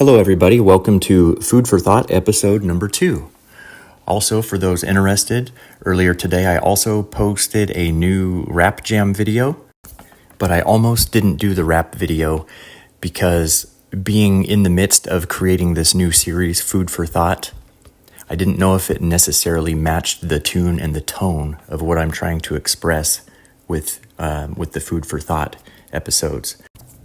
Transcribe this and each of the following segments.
Hello, everybody. Welcome to Food for Thought, episode number 2. Also, for those interested, earlier today I also posted a new rap jam video, but I almost didn't do the rap video because being in the midst of creating this new series, Food for Thought, I didn't know if it necessarily matched the tune and the tone of what I'm trying to express with the Food for Thought episodes.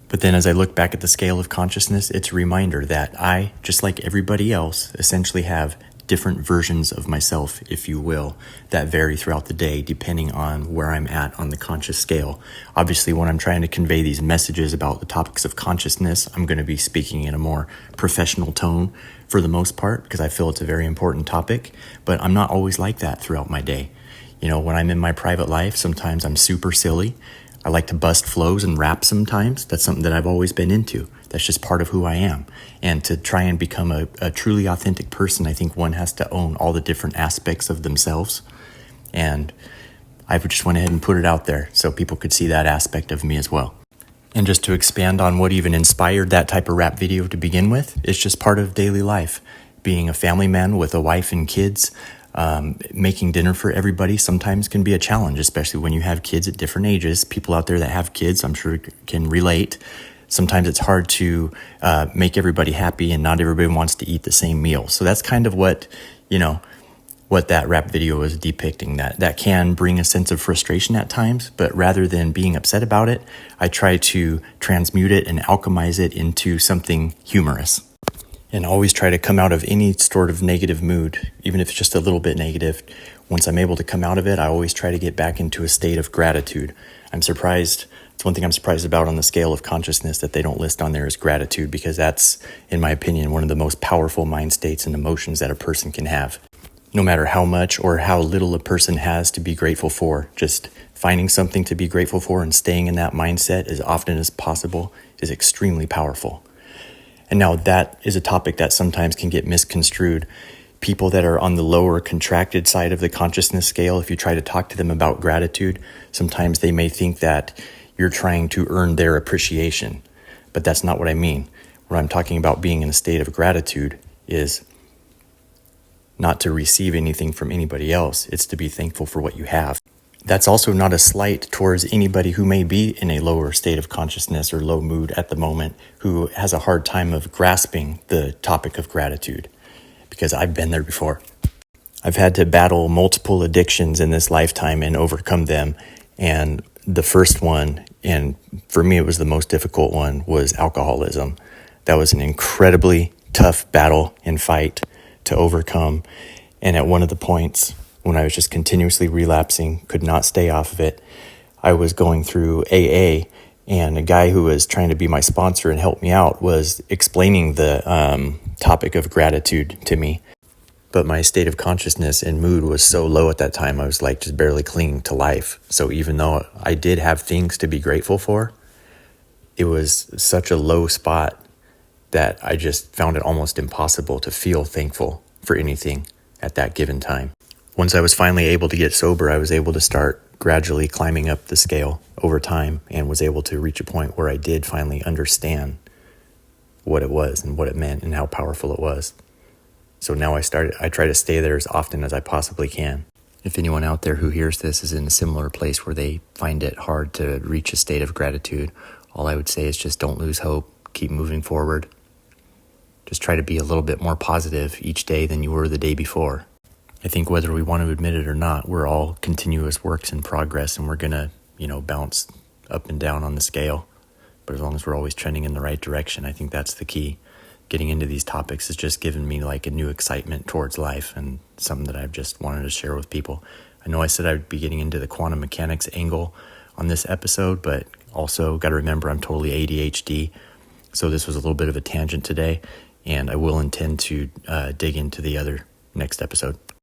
But then as I look back at the scale of consciousness, it's a reminder that I, just like everybody else, essentially have different versions of myself, if you will, that vary throughout the day depending on where I'm at on the conscious scale. Obviously, when I'm trying to convey these messages about the topics of consciousness, I'm going to be speaking in a more professional tone for the most part because I feel it's a very important topic, but I'm not always like that throughout my day. You know, when I'm in my private life, sometimes I'm super silly. I like to bust flows and rap sometimes. That's something that I've always been into. That's just part of who I am. And to try and become a truly authentic person, I think one has to own all the different aspects of themselves. And I just went ahead and put it out there so people could see that aspect of me as well. And just to expand on what even inspired that type of rap video to begin with, it's just part of daily life. Being a family man with a wife and kids, making dinner for everybody sometimes can be a challenge, especially when you have kids at different ages. People out there that have kids, I'm sure can relate. Sometimes it's hard to make everybody happy and not everybody wants to eat the same meal. So that's kind of what that rap video is depicting. That can bring a sense of frustration at times, but rather than being upset about it, I try to transmute it and alchemize it into something humorous. And always try to come out of any sort of negative mood, even if it's just a little bit negative. Once I'm able to come out of it, I always try to get back into a state of gratitude. I'm surprised. It's one thing I'm surprised about on the scale of consciousness that they don't list on there is gratitude, because that's, in my opinion, one of the most powerful mind states and emotions that a person can have. No matter how much or how little a person has to be grateful for, just finding something to be grateful for and staying in that mindset as often as possible is extremely powerful. And now that is a topic that sometimes can get misconstrued. People that are on the lower contracted side of the consciousness scale, if you try to talk to them about gratitude, sometimes they may think that you're trying to earn their appreciation. But that's not what I mean. What I'm talking about being in a state of gratitude is not to receive anything from anybody else. It's to be thankful for what you have. That's also not a slight towards anybody who may be in a lower state of consciousness or low mood at the moment who has a hard time of grasping the topic of gratitude, because I've been there before. I've had to battle multiple addictions in this lifetime and overcome them. And the first one, and for me it was the most difficult one, was alcoholism. That was an incredibly tough battle and fight to overcome. And at one of the points, when I was just continuously relapsing, could not stay off of it, I was going through AA, and a guy who was trying to be my sponsor and help me out was explaining the topic of gratitude to me. But my state of consciousness and mood was so low at that time, I was like just barely clinging to life. So even though I did have things to be grateful for, it was such a low spot that I just found it almost impossible to feel thankful for anything at that given time. Once I was finally able to get sober, I was able to start gradually climbing up the scale over time and was able to reach a point where I did finally understand what it was and what it meant and how powerful it was. So now I try to stay there as often as I possibly can. If anyone out there who hears this is in a similar place where they find it hard to reach a state of gratitude, all I would say is just don't lose hope, keep moving forward. Just try to be a little bit more positive each day than you were the day before. I think whether we want to admit it or not, we're all continuous works in progress, and we're going to, bounce up and down on the scale. But as long as we're always trending in the right direction, I think that's the key. Getting into these topics has just given me like a new excitement towards life and something that I've just wanted to share with people. I know I said I'd be getting into the quantum mechanics angle on this episode, but also got to remember I'm totally ADHD. So this was a little bit of a tangent today, and I will intend to dig into the other next episode.